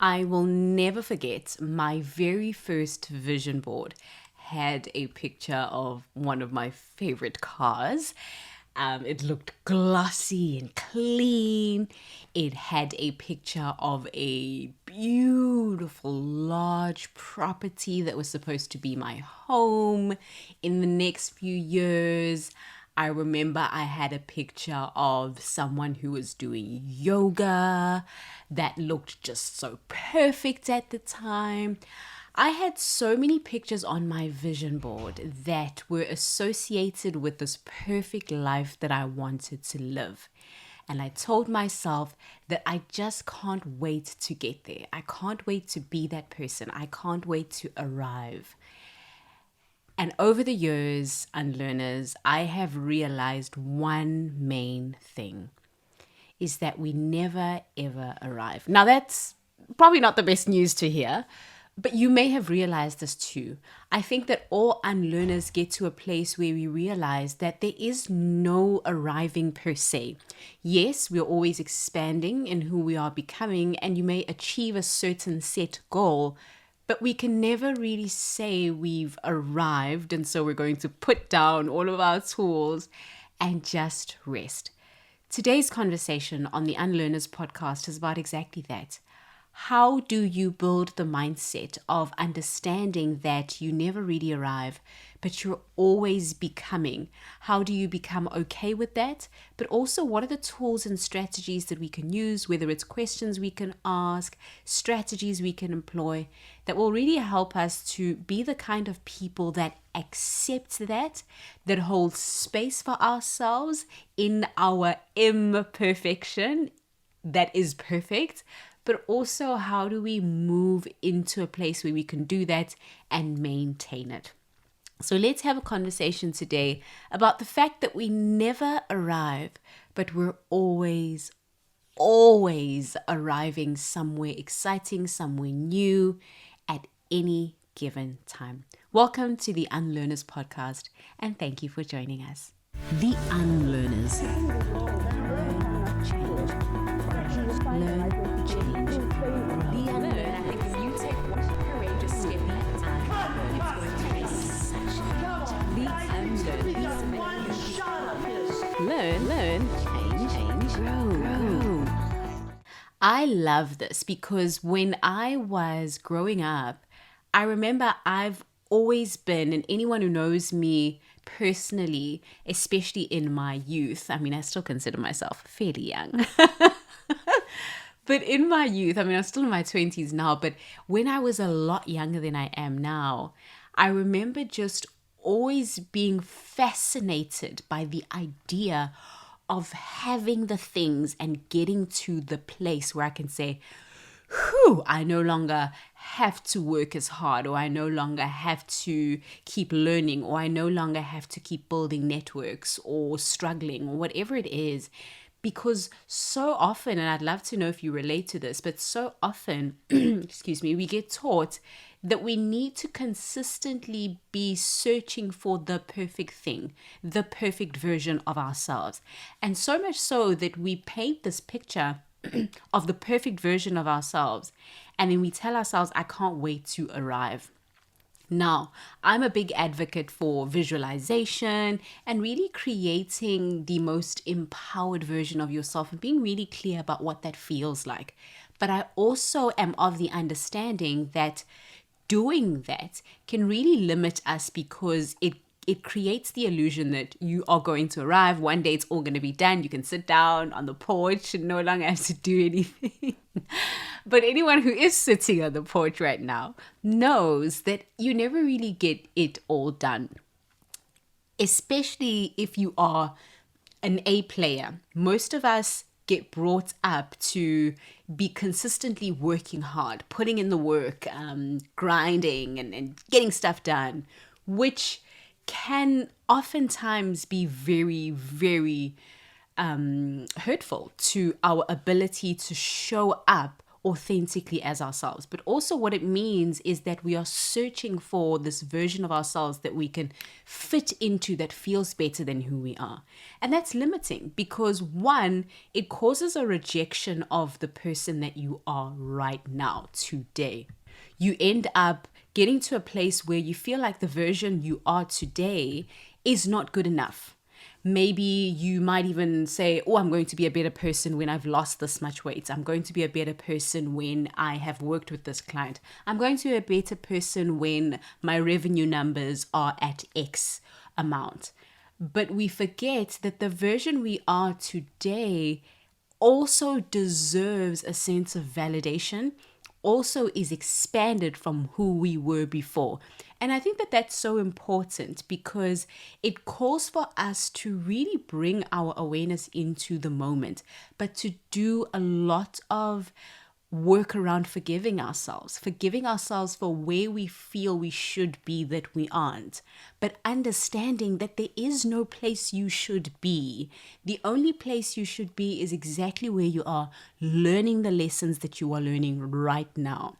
I will never forget my very first vision board had a picture of one of my favorite cars. It looked glossy and clean. It had a picture of a beautiful large property that was supposed to be my home in the next few years. I remember I had a picture of someone who was doing yoga that looked just so perfect at the time. I had so many pictures on my vision board that were associated with this perfect life that I wanted to live. And I told myself that I just can't wait to get there. I can't wait to be that person. I can't wait to arrive. And over the years, unlearners, I have realized one main thing is that we never ever arrive. Now, that's probably not the best news to hear, but you may have realized this too. I think that all unlearners get to a place where we realize that there is no arriving per se. Yes, we're always expanding in who we are becoming, and you may achieve a certain set goal, but we can never really say we've arrived, and so we're going to put down all of our tools and just rest. Today's conversation on the Unlearners podcast is about exactly that. How do you build the mindset of understanding that you never really arrive, but you're always becoming? How do you become okay with that? But also, what are the tools and strategies that we can use, whether it's questions we can ask, strategies we can employ, that will really help us to be the kind of people that accept that hold space for ourselves in our imperfection that is perfect, but also how do we move into a place where we can do that and maintain it. So let's have a conversation today about the fact that we never arrive, but we're always arriving somewhere exciting, somewhere new at any given time. Welcome to the Unlearners podcast, and thank you for joining us. The Unlearners. Learn, change, the unlearn. I think if you take one courageous step at a time, it's going to be such the unlearn. Learn, change, grow. I love this because when I was growing up, I remember I've always been, and anyone who knows me personally, especially in my youth, I mean, I still consider myself fairly young. But in my youth, I mean, I'm still in my 20s now, but when I was a lot younger than I am now, I remember just always being fascinated by the idea of having the things and getting to the place where I can say, whew, I no longer have to work as hard, or I no longer have to keep learning, or I no longer have to keep building networks or struggling or whatever it is. Because so often, and I'd love to know if you relate to this, but so often, excuse me, we get taught that we need to consistently be searching for the perfect thing, the perfect version of ourselves. And so much so that we paint this picture of the perfect version of ourselves, and then we tell ourselves, I can't wait to arrive. Now, I'm a big advocate for visualization and really creating the most empowered version of yourself and being really clear about what that feels like. But I also am of the understanding that doing that can really limit us because it creates the illusion that you are going to arrive. One day it's all going to be done. You can sit down on the porch and no longer have to do anything. But anyone who is sitting on the porch right now knows that you never really get it all done. Especially if you are an A player. Most of us get brought up to be consistently working hard, putting in the work, grinding and getting stuff done, which can oftentimes be very, very hurtful to our ability to show up authentically as ourselves. But also, what it means is that we are searching for this version of ourselves that we can fit into that feels better than who we are. And that's limiting because, one, it causes a rejection of the person that you are right now, today. You end up getting to a place where you feel like the version you are today is not good enough. Maybe you might even say, oh, I'm going to be a better person when I've lost this much weight. I'm going to be a better person when I have worked with this client. I'm going to be a better person when my revenue numbers are at X amount. But we forget that the version we are today also deserves a sense of validation, also is expanded from who we were before. And I think that that's so important because it calls for us to really bring our awareness into the moment, but to do a lot of work around forgiving ourselves for where we feel we should be that we aren't, but understanding that there is no place you should be. The only place you should be is exactly where you are, learning the lessons that you are learning right now.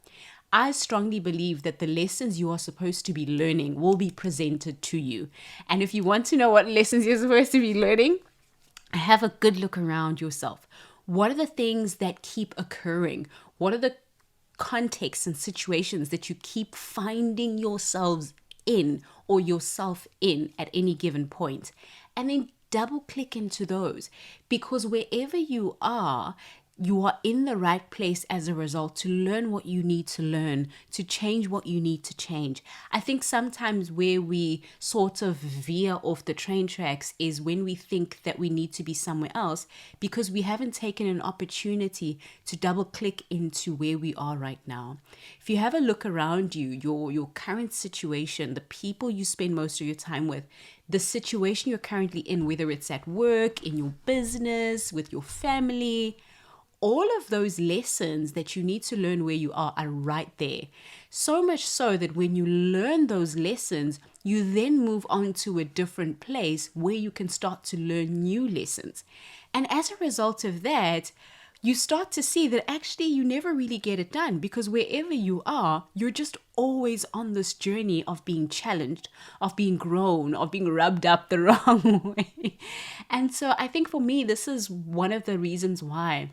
I strongly believe that the lessons you are supposed to be learning will be presented to you. And if you want to know what lessons you're supposed to be learning, have a good look around yourself. What are the things that keep occurring? What are the contexts and situations that you keep finding yourselves in or yourself in at any given point? And then double click into those, because wherever you are in the right place as a result to learn what you need to learn, to change what you need to change. I think sometimes where we sort of veer off the train tracks is when we think that we need to be somewhere else because we haven't taken an opportunity to double click into where we are right now. If you have a look around you, your current situation, the people you spend most of your time with, the situation you're currently in, whether it's at work, in your business, with your family, all of those lessons that you need to learn where you are right there. So much so that when you learn those lessons, you then move on to a different place where you can start to learn new lessons. And as a result of that, you start to see that actually you never really get it done because wherever you are, you're just always on this journey of being challenged, of being grown, of being rubbed up the wrong way. And so I think for me, this is one of the reasons why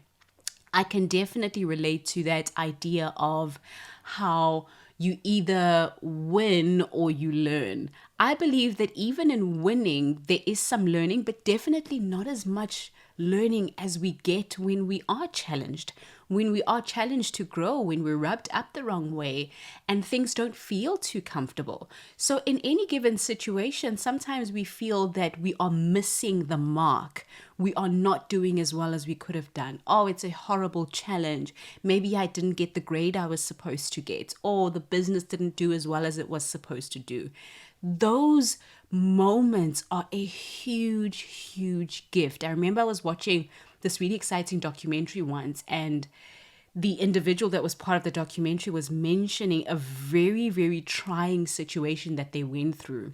I can definitely relate to that idea of how you either win or you learn. I believe that even in winning, there is some learning, but definitely not as much learning as we get when we are challenged. When we are challenged to grow, when we're rubbed up the wrong way and things don't feel too comfortable. So in any given situation, sometimes we feel that we are missing the mark. We are not doing as well as we could have done. Oh, it's a horrible challenge. Maybe I didn't get the grade I was supposed to get, or the business didn't do as well as it was supposed to do. Those moments are a huge, huge gift. I remember I was watching this really exciting documentary once, and the individual that was part of the documentary was mentioning a very, very trying situation that they went through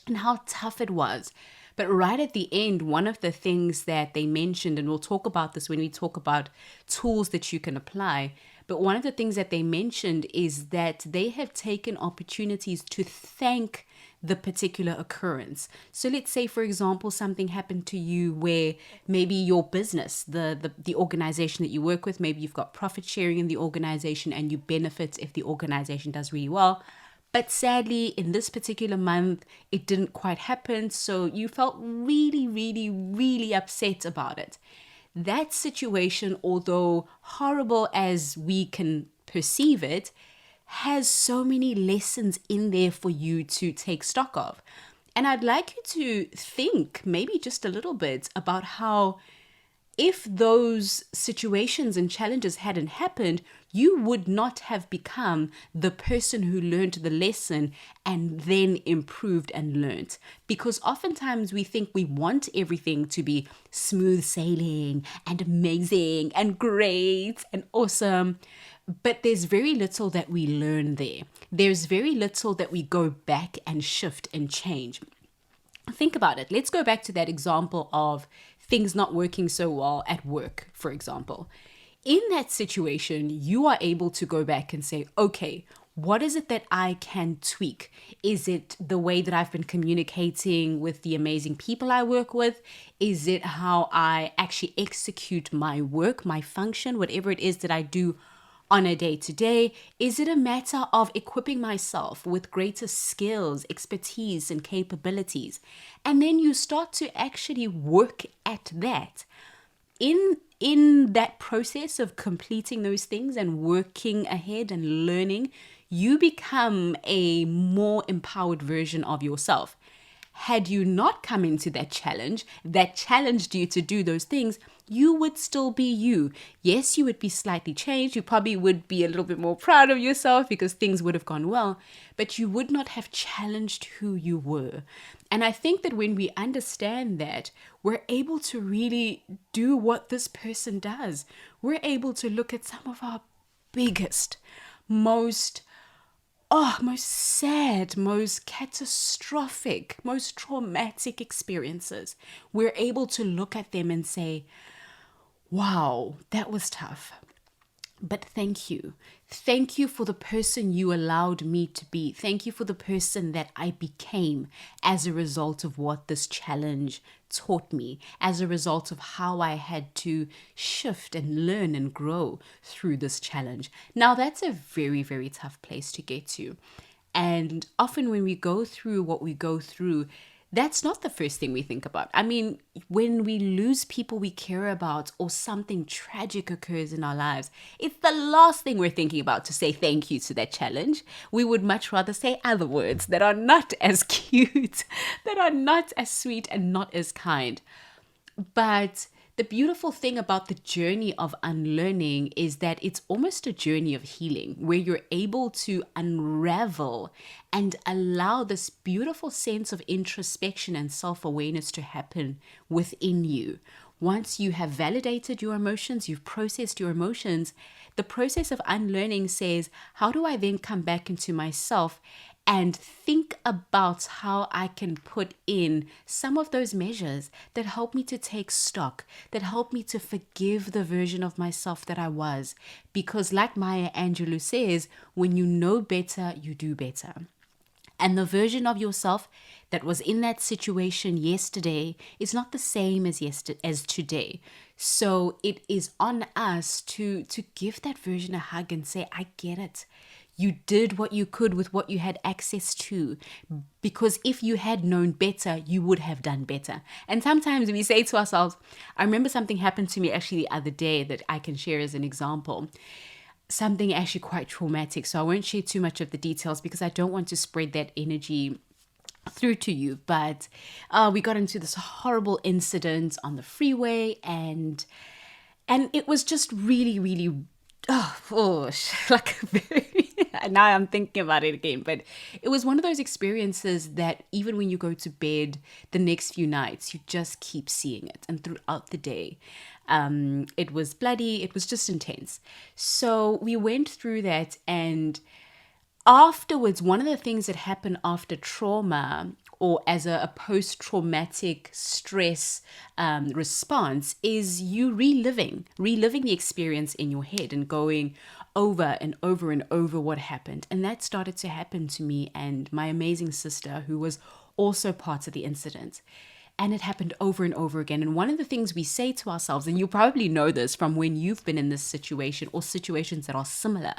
and how tough it was. But right at the end, one of the things that they mentioned, and we'll talk about this when we talk about tools that you can apply, but one of the things that they mentioned is that they have taken opportunities to thank the particular occurrence. So let's say, for example, something happened to you where maybe your business, the organization that you work with, maybe you've got profit sharing in the organization and you benefit if the organization does really well. But sadly, in this particular month, it didn't quite happen. So you felt really, really, really upset about it. That situation, although horrible as we can perceive it, has so many lessons in there for you to take stock of. And I'd like you to think maybe just a little bit about how if those situations and challenges hadn't happened, you would not have become the person who learned the lesson and then improved and learned. Because oftentimes we think we want everything to be smooth sailing and amazing and great and awesome. But there's very little that we learn there. There's very little that we go back and shift and change. Think about it. Let's go back to that example of things not working so well at work, for example. In that situation, you are able to go back and say, okay, what is it that I can tweak? Is it the way that I've been communicating with the amazing people I work with? Is it how I actually execute my work, my function, whatever it is that I do on a day to day? Is it a matter of equipping myself with greater skills, expertise, and capabilities? And then you start to actually work at that. In that process of completing those things and working ahead and learning, you become a more empowered version of yourself. Had you not come into that challenged you to do those things, you would still be you. Yes, you would be slightly changed. You probably would be a little bit more proud of yourself because things would have gone well, but you would not have challenged who you were. And I think that when we understand that, we're able to really do what this person does. We're able to look at some of our biggest, most sad, most catastrophic, most traumatic experiences. We're able to look at them and say, wow, that was tough. But thank you. Thank you for the person you allowed me to be. Thank you for the person that I became as a result of what this challenge taught me, as a result of how I had to shift and learn and grow through this challenge. Now, that's a very, very tough place to get to. And often when we go through what we go through, that's not the first thing we think about. I mean, when we lose people we care about or something tragic occurs in our lives, it's the last thing we're thinking about to say thank you to that challenge. We would much rather say other words that are not as cute, that are not as sweet and not as kind. But the beautiful thing about the journey of unlearning is that it's almost a journey of healing where you're able to unravel and allow this beautiful sense of introspection and self-awareness to happen within you. Once you have validated your emotions, you've processed your emotions, the process of unlearning says, how do I then come back into myself and think about how I can put in some of those measures that help me to take stock, that help me to forgive the version of myself that I was. Because like Maya Angelou says, when you know better, you do better. And the version of yourself that was in that situation yesterday is not the same as today. So it is on us to give that version a hug and say, I get it. You did what you could with what you had access to, because if you had known better, you would have done better. And sometimes we say to ourselves, I remember something happened to me actually the other day that I can share as an example. Something actually quite traumatic. So I won't share too much of the details because I don't want to spread that energy through to you. But we got into this horrible incident on the freeway, and it was just really, really like very now I'm thinking about it again, but it was one of those experiences that even when you go to bed the next few nights, you just keep seeing it. And throughout the day, it was bloody, it was just intense. So we went through that, and afterwards, one of the things that happen after trauma or as a post-traumatic stress response is you reliving the experience in your head and going over and over and over what happened. And that started to happen to me and my amazing sister, who was also part of the incident. And it happened over and over again. And one of the things we say to ourselves, and you probably know this from when you've been in this situation or situations that are similar,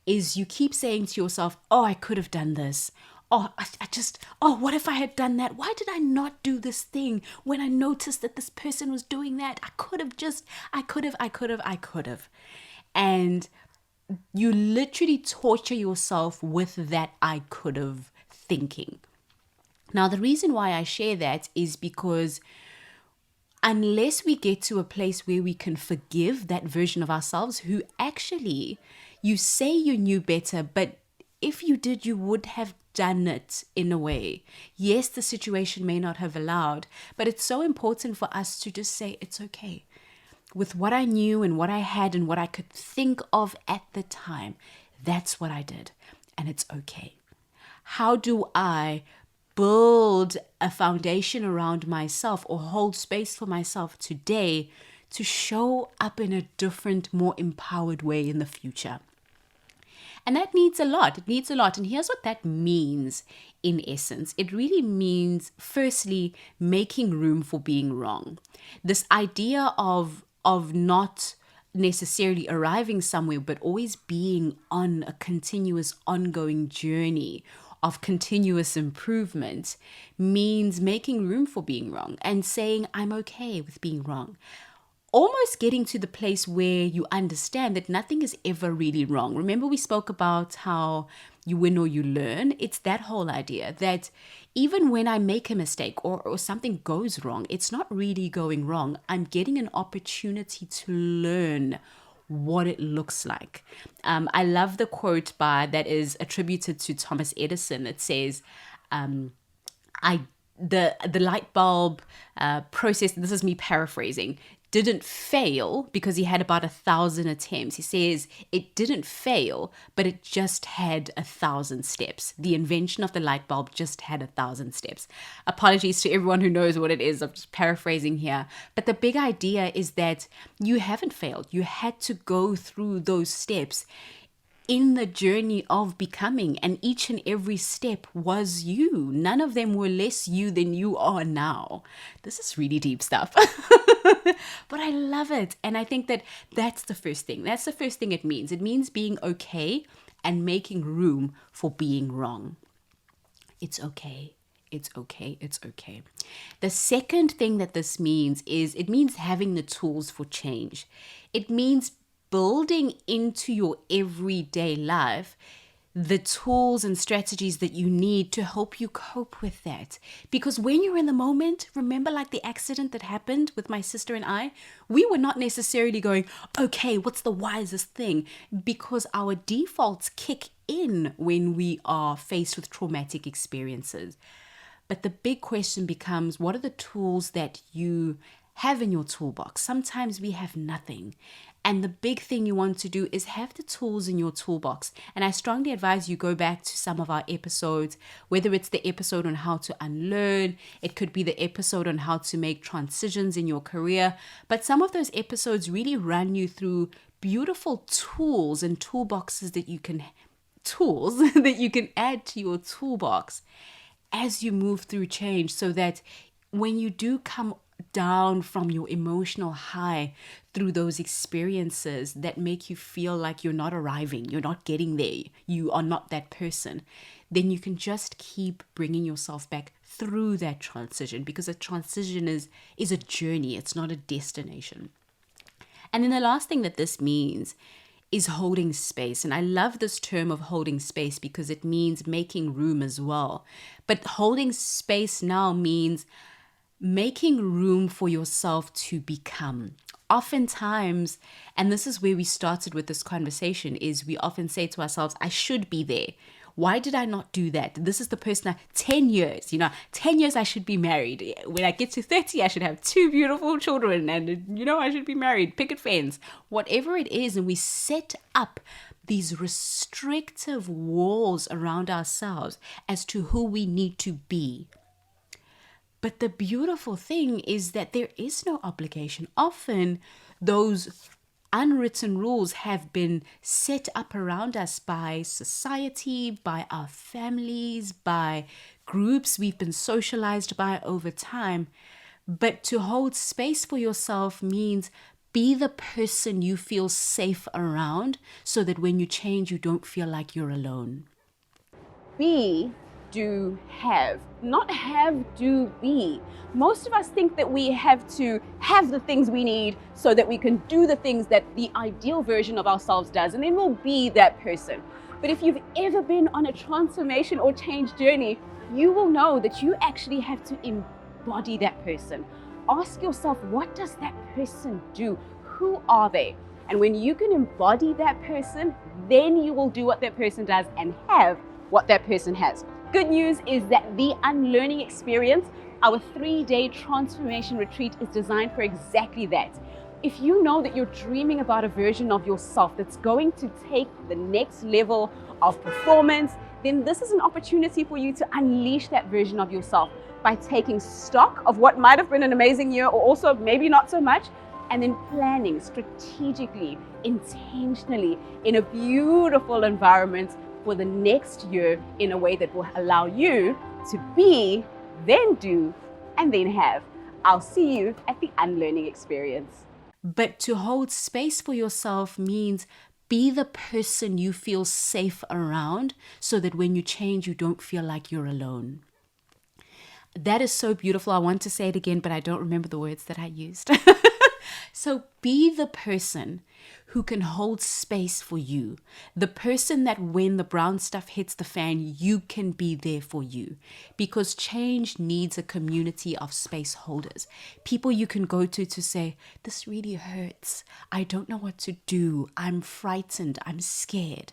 is you keep saying to yourself, oh, I could have done this. Oh, what if I had done that? Why did I not do this thing when I noticed that this person was doing that? I could have. And you literally torture yourself with that I could have thinking. Now, the reason why I share that is because unless we get to a place where we can forgive that version of ourselves who actually, you say you knew better, but if you did, you would have done it in a way. Yes, the situation may not have allowed, but it's so important for us to just say, it's okay. With what I knew and what I had and what I could think of at the time, that's what I did. And it's okay. How do I build a foundation around myself or hold space for myself today to show up in a different, more empowered way in the future. And that needs a lot. It needs a lot. And here's what that means in essence. It really means, firstly, making room for being wrong. This idea of not necessarily arriving somewhere, but always being on a continuous, ongoing journey of continuous improvement means making room for being wrong and saying, I'm okay with being wrong. Almost getting to the place where you understand that nothing is ever really wrong. Remember, we spoke about how you win or you learn. It's that whole idea that even when I make a mistake or something goes wrong, it's not really going wrong. I'm getting an opportunity to learn what it looks like. I love the quote that is attributed to Thomas Edison. It says, the light bulb process, this is me paraphrasing, didn't fail because he had about 1,000 attempts. He says it didn't fail, but it just had 1,000 steps. The invention of the light bulb just had 1,000 steps. Apologies to everyone who knows what it is. I'm just paraphrasing here. But the big idea is that you haven't failed. You had to go through those steps in the journey of becoming, and each and every step was you. None of them were less you than you are now. This is really deep stuff. But I love it. And I think that that's the first thing. That's the first thing it means. It means being okay and making room for being wrong. It's okay. It's okay. It's okay. The second thing that this means is it means having the tools for change. It means building into your everyday life the tools and strategies that you need to help you cope with that. Because when you're in the moment, remember like the accident that happened with my sister and I, we were not necessarily going, okay, what's the wisest thing? Because our defaults kick in when we are faced with traumatic experiences. But the big question becomes, what are the tools that you have in your toolbox? Sometimes we have nothing. And the big thing you want to do is have the tools in your toolbox. And I strongly advise you go back to some of our episodes, whether it's the episode on how to unlearn, it could be the episode on how to make transitions in your career. But some of those episodes really run you through beautiful tools and toolboxes that you can add to your toolbox as you move through change, so that when you do come down from your emotional high through those experiences that make you feel like you're not arriving, you're not getting there, you are not that person, then you can just keep bringing yourself back through that transition, because a transition is a journey, it's not a destination. And then the last thing that this means is holding space. And I love this term of holding space because it means making room as well. But holding space now means making room for yourself to become. Oftentimes, and this is where we started with this conversation, is we often say to ourselves, I should be there. Why did I not do that? This is the person 10 years, 10 years I should be married. When I get to 30, I should have 2 beautiful children and, I should be married, picket fence, whatever it is. And we set up these restrictive walls around ourselves as to who we need to be. But the beautiful thing is that there is no obligation. Often those unwritten rules have been set up around us by society, by our families, by groups we've been socialized by over time. But to hold space for yourself means be the person you feel safe around, so that when you change, you don't feel like you're alone. Be, do, have. Not have, do, be. Most of us think that we have to have the things we need so that we can do the things that the ideal version of ourselves does, and then we'll be that person. But if you've ever been on a transformation or change journey, you will know that you actually have to embody that person. Ask yourself, what does that person do? Who are they? And when you can embody that person, then you will do what that person does and have what that person has. Good news is that the Unlearning Experience, our 3-day transformation retreat, is designed for exactly that. If you know that you're dreaming about a version of yourself that's going to take the next level of performance, then this is an opportunity for you to unleash that version of yourself by taking stock of what might have been an amazing year, or also maybe not so much, and then planning strategically, intentionally, in a beautiful environment for the next year in a way that will allow you to be, then do, and then have. I'll see you at the unlearning experience. But to hold space for yourself means be the person you feel safe around so that when you change, you don't feel like you're alone. That is so beautiful. I want to say it again, but I don't remember the words that I used. So be the person who can hold space for you. The person that when the brown stuff hits the fan, you can be there for you. Because change needs a community of space holders. People you can go to say, this really hurts. I don't know what to do. I'm frightened. I'm scared.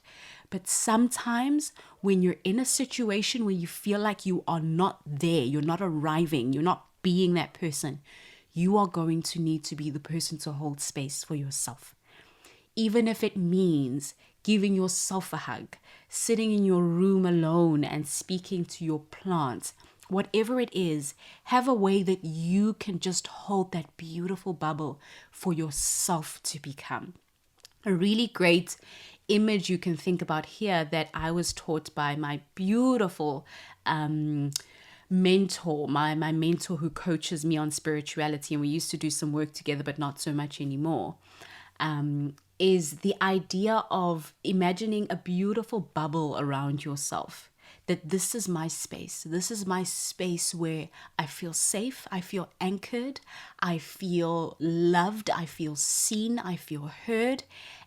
But sometimes when you're in a situation where you feel like you are not there, you're not arriving, you're not being that person, you are going to need to be the person to hold space for yourself. Even if it means giving yourself a hug, sitting in your room alone and speaking to your plants, whatever it is, have a way that you can just hold that beautiful bubble for yourself to become. A really great image you can think about here that I was taught by my beautiful mentor, my mentor who coaches me on spirituality, and we used to do some work together, but not so much anymore, is the idea of imagining a beautiful bubble around yourself. That this is my space. This is my space where I feel safe, I feel anchored, I feel loved, I feel seen, I feel heard.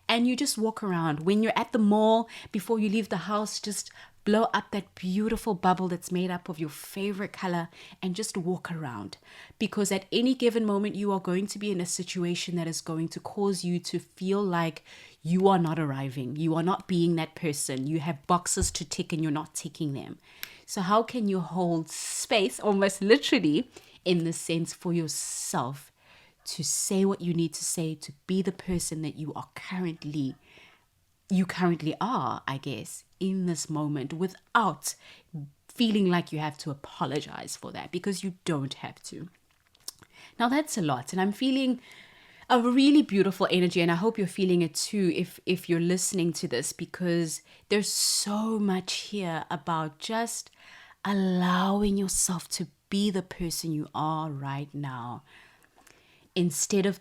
And you just walk around. When you're at the mall, before you leave the house, just blow up that beautiful bubble that's made up of your favorite color and just walk around. Because at any given moment, you are going to be in a situation that is going to cause you to feel like you are not arriving. You are not being that person. You have boxes to tick and you're not ticking them. So how can you hold space, almost literally, in the sense for yourself to say what you need to say, to be the person that you currently are, I guess, in this moment without feeling like you have to apologize for that, because you don't have to. Now that's a lot, and I'm feeling a really beautiful energy, and I hope you're feeling it too if you're listening to this, because there's so much here about just allowing yourself to be the person you are right now. Instead of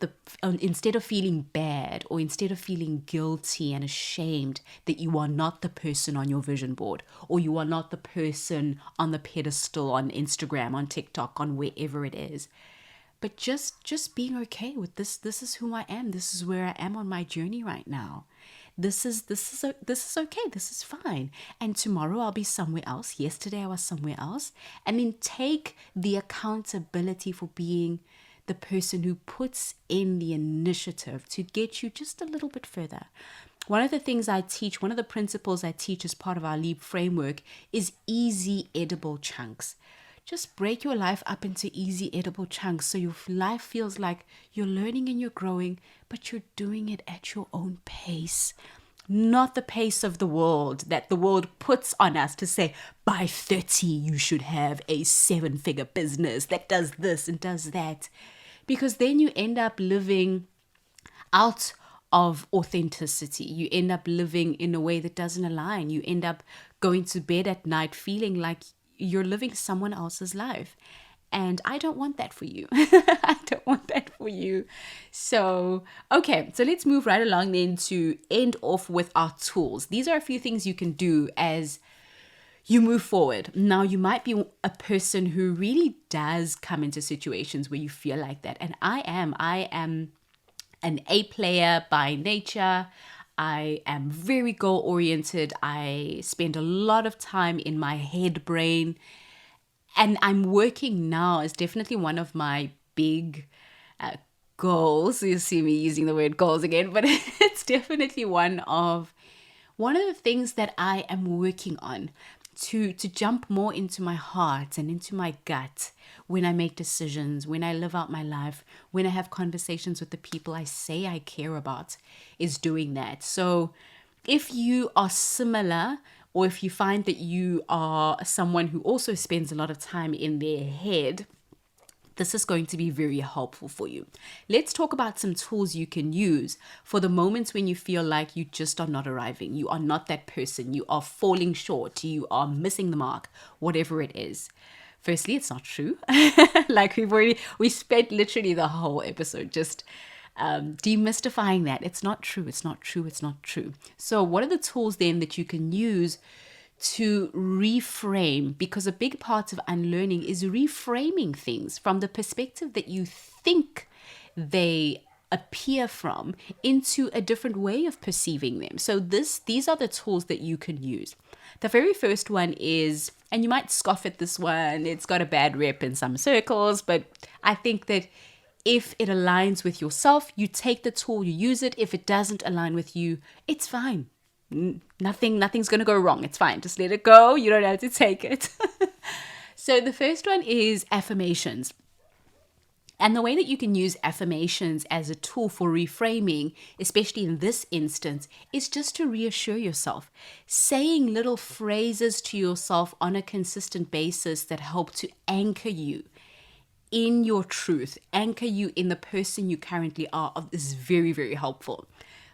feeling bad, or instead of feeling guilty and ashamed that you are not the person on your vision board, or you are not the person on the pedestal on Instagram, on TikTok, on wherever it is, but just being okay with this. This is who I am. This is where I am on my journey right now. This is okay. This is fine. And tomorrow I'll be somewhere else. Yesterday I was somewhere else. And then take the accountability for being the person who puts in the initiative to get you just a little bit further. One of the things I teach, one of the principles I teach as part of our LEAP framework is easy edible chunks. Just break your life up into easy edible chunks so your life feels like you're learning and you're growing, but you're doing it at your own pace. Not the pace of the world that the world puts on us to say, by 30, you should have a 7-figure business that does this and does that. Because then you end up living out of authenticity. You end up living in a way that doesn't align. You end up going to bed at night feeling like you're living someone else's life. And I don't want that for you. I don't want that for you. So, okay, so let's move right along then to end off with our tools. These are a few things you can do as you move forward. Now, you might be a person who really does come into situations where you feel like that. And I am an A player by nature. I am very goal oriented. I spend a lot of time in my head brain. And I'm working now is definitely one of my big goals. You see me using the word goals again, but it's definitely one of the things that I am working on to jump more into my heart and into my gut when I make decisions, when I live out my life, when I have conversations with the people I say I care about, is doing that. So if you are similar, or if you find that you are someone who also spends a lot of time in their head, This is going to be very helpful for you. Let's talk about some tools you can use for the moments when you feel like you just are not arriving. You are not that person. You are falling short. You are missing the mark, whatever it is. Firstly, it's not true. Like we spent literally the whole episode just demystifying that. It's not true. It's not true. It's not true. So what are the tools then that you can use to reframe? Because a big part of unlearning is reframing things from the perspective that you think they appear from into a different way of perceiving them. So these are the tools that you can use. The very first one is, and you might scoff at this one, it's got a bad rep in some circles, but I think that if it aligns with yourself, you take the tool, you use it. If it doesn't align with you, it's fine. Nothing's going to go wrong. It's fine. Just let it go. You don't have to take it. So the first one is affirmations. And the way that you can use affirmations as a tool for reframing, especially in this instance, is just to reassure yourself. Saying little phrases to yourself on a consistent basis that help to anchor you in your truth, anchor you in the person you currently are, is very, very helpful.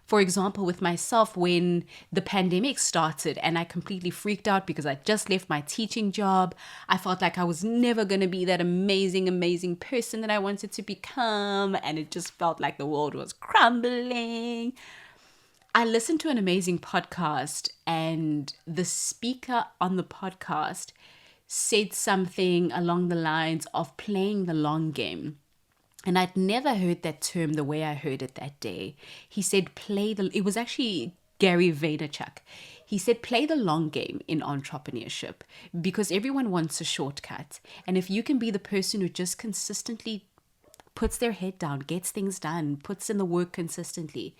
For example, with myself, when the pandemic started and I completely freaked out because I just left my teaching job, I felt like I was never going to be that amazing person that I wanted to become. And it just felt like the world was crumbling. I listened to an amazing podcast, and the speaker on the podcast said something along the lines of playing the long game. And I'd never heard that term the way I heard it that day. He said, it was actually Gary Vaynerchuk. He said, play the long game in entrepreneurship, because everyone wants a shortcut. And if you can be the person who just consistently puts their head down, gets things done, puts in the work consistently,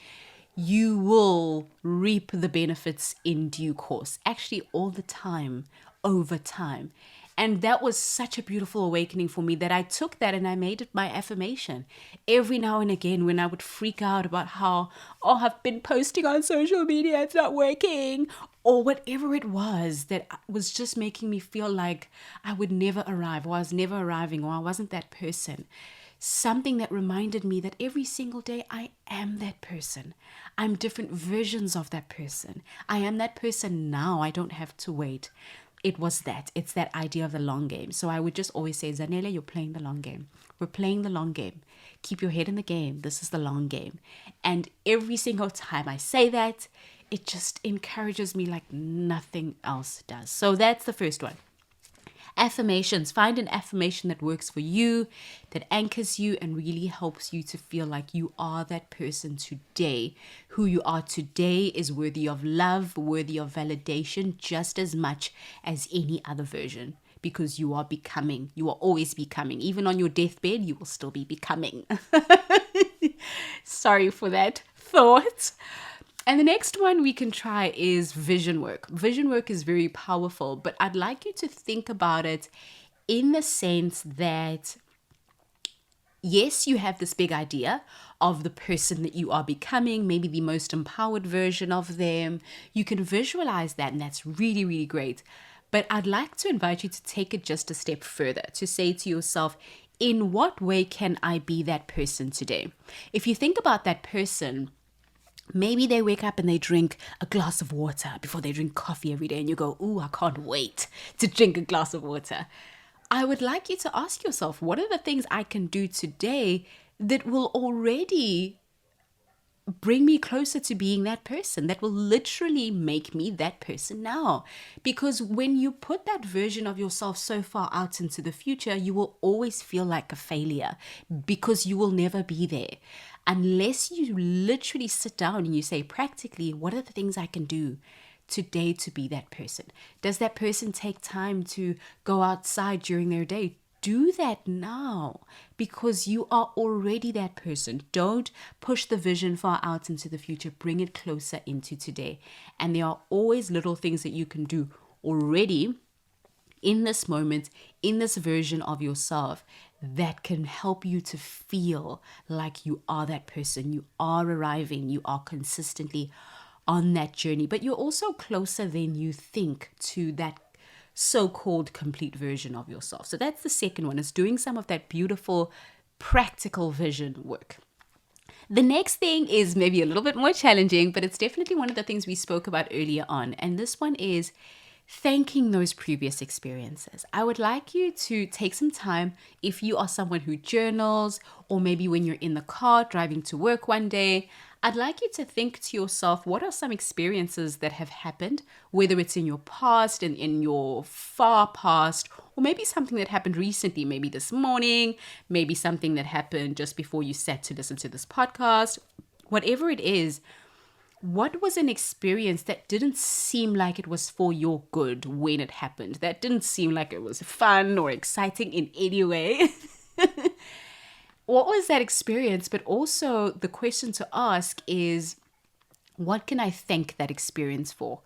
you will reap the benefits in due course, actually all the time, over time. And that was such a beautiful awakening for me that I took that and I made it my affirmation. Every now and again, when I would freak out about how, I've been posting on social media, it's not working, or whatever it was that was just making me feel like I would never arrive, or I was never arriving, or I wasn't that person. Something that reminded me that every single day I am that person. I'm different versions of that person. I am that person now. I don't have to wait. It's that idea of the long game. So I would just always say, Zanele, you're playing the long game. We're playing the long game. Keep your head in the game. This is the long game. And every single time I say that, it just encourages me like nothing else does. So that's the first one. Affirmations. Find an affirmation that works for you, that anchors you and really helps you to feel like you are that person today. Who you are today is worthy of love, worthy of validation, just as much as any other version. Because you are becoming. You are always becoming. Even on your deathbed, you will still be becoming. Sorry for that thought. And the next one we can try is vision work. Vision work is very powerful, but I'd like you to think about it in the sense that, yes, you have this big idea of the person that you are becoming, maybe the most empowered version of them. You can visualize that, and that's really, really great. But I'd like to invite you to take it just a step further, to say to yourself, in what way can I be that person today? If you think about that person, maybe they wake up and they drink a glass of water before they drink coffee every day, and you go, ooh, I can't wait to drink a glass of water. I would like you to ask yourself, what are the things I can do today that will already bring me closer to being that person, that will literally make me that person now? Because when you put that version of yourself so far out into the future, you will always feel like a failure because you will never be there. Unless you literally sit down and you say, practically, what are the things I can do today to be that person? Does that person take time to go outside during their day? Do that now, because you are already that person. Don't push the vision far out into the future. Bring it closer into today. And there are always little things that you can do already in this moment, in this version of yourself, that can help you to feel like you are that person. You are arriving. You are consistently on that journey, but you're also closer than you think to that so-called complete version of yourself. So that's the second one, is doing some of that beautiful practical vision work. The next thing is maybe a little bit more challenging, but it's definitely one of the things we spoke about earlier on. And this one is thanking those previous experiences. I would like you to take some time, if you are someone who journals, or maybe when you're in the car driving to work one day, I'd like you to think to yourself, what are some experiences that have happened, whether it's in your past and in your far past, or maybe something that happened recently, maybe this morning, maybe something that happened just before you sat to listen to this podcast, whatever it is. What was an experience that didn't seem like it was for your good when it happened? That didn't seem like it was fun or exciting in any way. What was that experience? But also the question to ask is, what can I thank that experience for?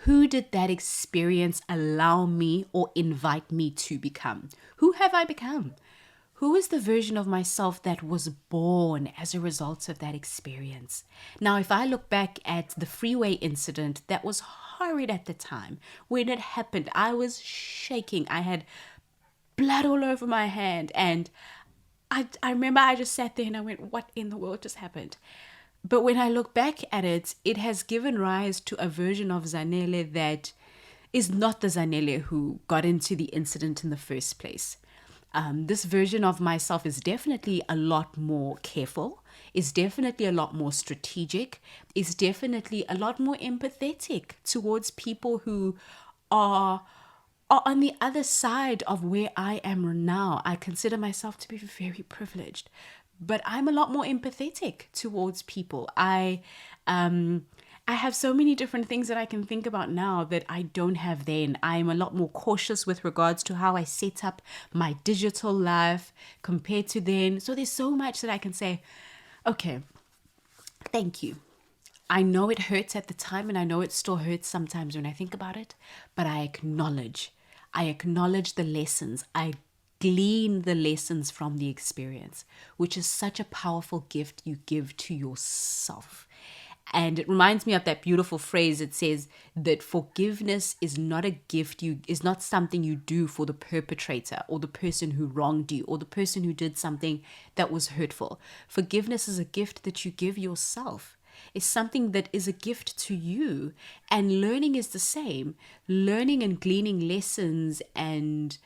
Who did that experience allow me or invite me to become? Who have I become? Who is the version of myself that was born as a result of that experience? Now, if I look back at the freeway incident, that was horrid at the time. When it happened, I was shaking. I had blood all over my hand. And I remember I just sat there and I went, what in the world just happened? But when I look back at it, it has given rise to a version of Zanele that is not the Zanele who got into the incident in the first place. This version of myself is definitely a lot more careful, is definitely a lot more strategic, is definitely a lot more empathetic towards people who are on the other side of where I am now. I consider myself to be very privileged, but I'm a lot more empathetic towards people. I have so many different things that I can think about now that I don't have then. I'm a lot more cautious with regards to how I set up my digital life compared to then. So there's so much that I can say, okay, thank you. I know it hurts at the time, and I know it still hurts sometimes when I think about it, but I acknowledge the lessons. I glean the lessons from the experience, which is such a powerful gift you give to yourself. And it reminds me of that beautiful phrase. It says that forgiveness is not a gift is not something you do for the perpetrator or the person who wronged you or the person who did something that was hurtful. Forgiveness is a gift that you give yourself. It's something that is a gift to you. And learning is the same. Learning and gleaning lessons and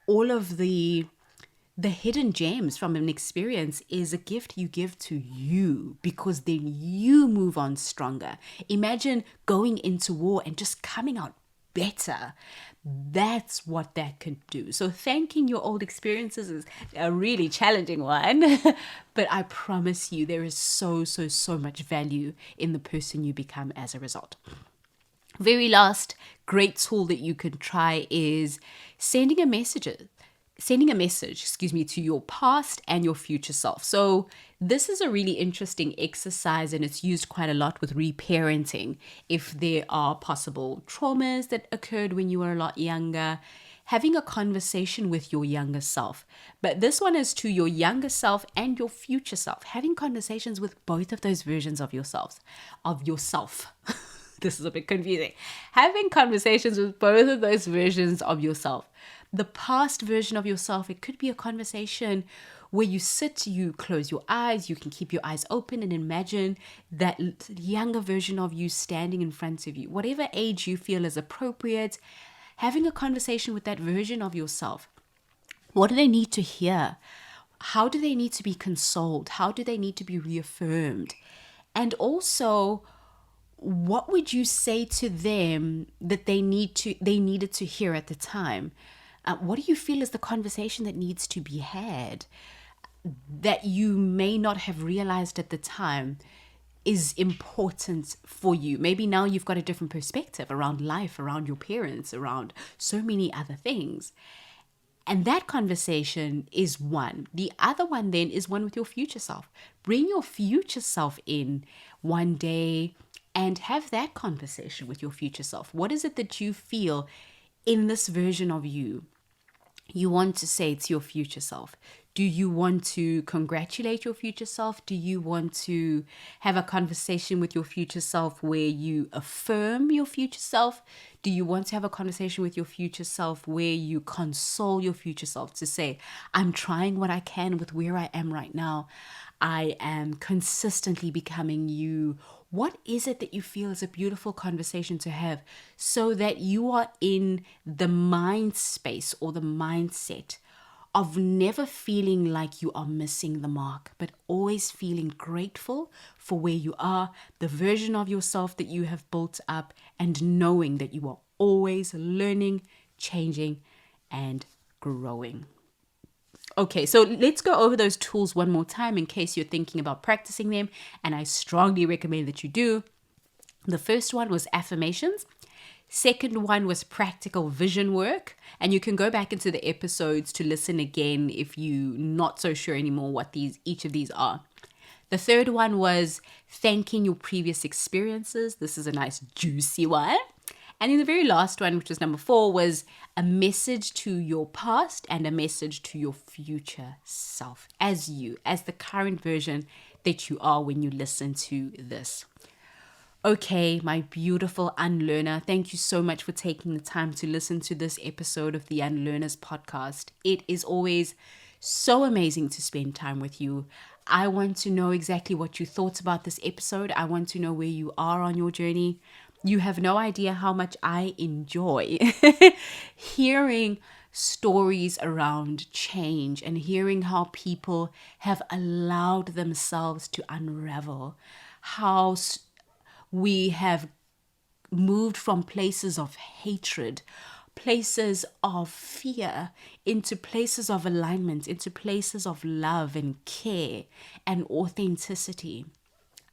all of the hidden gems from an experience is a gift you give to you, because then you move on stronger. Imagine going into war and just coming out better. That's what that can do. So thanking your old experiences is a really challenging one, but I promise you there is so much value in the person you become as a result. Very last great tool that you can try is sending a message, to your past and your future self. So this is a really interesting exercise, and it's used quite a lot with reparenting. If there are possible traumas that occurred when you were a lot younger, having a conversation with your younger self. But this one is to your younger self and your future self, having conversations with both of those versions of yourself. This is a bit confusing. Having conversations with both of those versions of yourself. The past version of yourself, it could be a conversation where you sit, you close your eyes, you can keep your eyes open and imagine that younger version of you standing in front of you. Whatever age you feel is appropriate, having a conversation with that version of yourself. What do they need to hear? How do they need to be consoled? How do they need to be reaffirmed? And also, what would you say to them that they needed to hear at the time? What do you feel is the conversation that needs to be had that you may not have realized at the time is important for you? Maybe now you've got a different perspective around life, around your parents, around so many other things. And that conversation is one. The other one then is one with your future self. Bring your future self in one day and have that conversation with your future self. What is it that you feel in this version of you want to say to your future self Do you want to congratulate your future self? Do you want to have a conversation with your future self where you affirm your future self? Do you want to have a conversation with your future self where you console your future self to say, I'm trying what I can with where I am right now. I am consistently becoming you. What is it that you feel is a beautiful conversation to have so that you are in the mind space or the mindset of never feeling like you are missing the mark, but always feeling grateful for where you are, the version of yourself that you have built up, and knowing that you are always learning, changing, and growing. Okay, so let's go over those tools one more time in case you're thinking about practicing them, and I strongly recommend that you do. The first one was affirmations. Second one was practical vision work, and you can go back into the episodes to listen again if you're not so sure anymore what each of these are. The third one was thanking your previous experiences. This is a nice juicy one. And then the very last one, which was number 4, was a message to your past and a message to your future self, as the current version that you are when you listen to this. Okay, my beautiful unlearner, thank you so much for taking the time to listen to this episode of the Unlearners podcast. It is always so amazing to spend time with you. I want to know exactly what you thought about this episode. I want to know where you are on your journey. You have no idea how much I enjoy hearing stories around change and hearing how people have allowed themselves to unravel, how we have moved from places of hatred, places of fear, into places of alignment, into places of love and care and authenticity.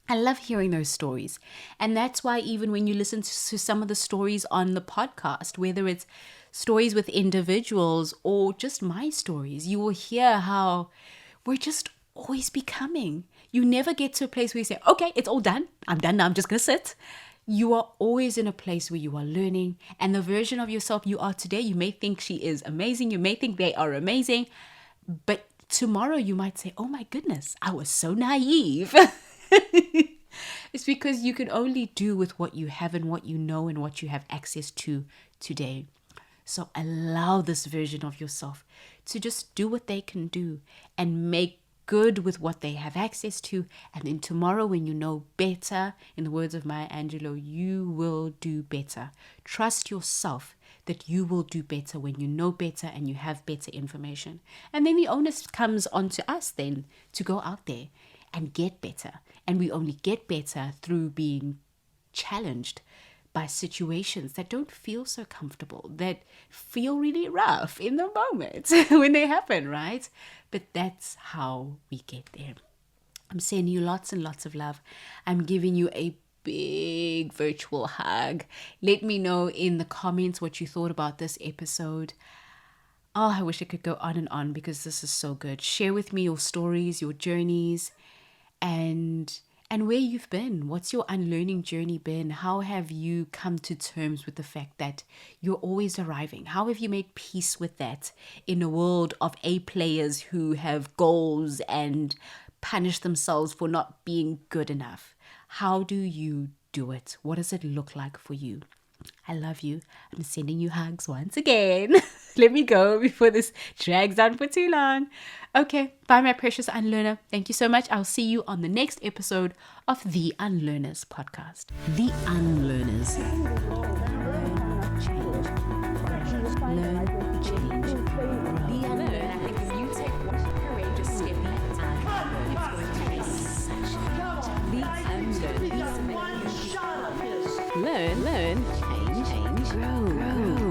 I love hearing those stories. And that's why even when you listen to some of the stories on the podcast, whether it's stories with individuals or just my stories, you will hear how we're just always becoming. You never get to a place where you say, okay, it's all done. I'm done now. I'm just going to sit. You are always in a place where you are learning. And the version of yourself you are today, you may think she is amazing. You may think they are amazing. But tomorrow you might say, oh my goodness, I was so naive. It's because you can only do with what you have and what you know and what you have access to today. So allow this version of yourself to just do what they can do and make good with what they have access to. And then tomorrow, when you know better, in the words of Maya Angelou, you will do better. Trust yourself that you will do better when you know better and you have better information. And then the onus comes onto us then to go out there and get better. And we only get better through being challenged by situations that don't feel so comfortable, that feel really rough in the moment when they happen, right? But that's how we get there. I'm sending you lots and lots of love. I'm giving you a big virtual hug. Let me know in the comments what you thought about this episode. Oh, I wish I could go on and on because this is so good. Share with me your stories, your journeys, and where you've been. What's your unlearning journey been? How have you come to terms with the fact that you're always arriving? How have you made peace with that in a world of A players who have goals and punish themselves for not being good enough? How do you do it? What does it look like for you? I love you. I'm sending you hugs once again. Let me go before this drags on for too long. Okay, bye my precious unlearner. Thank you so much. I'll see you on the next episode of The Unlearners podcast. The Unlearners. Learn, change, The Unlearner. I think if you take one courageous step at a time, it's going to be such a The Unlearner. Learn, change, grow.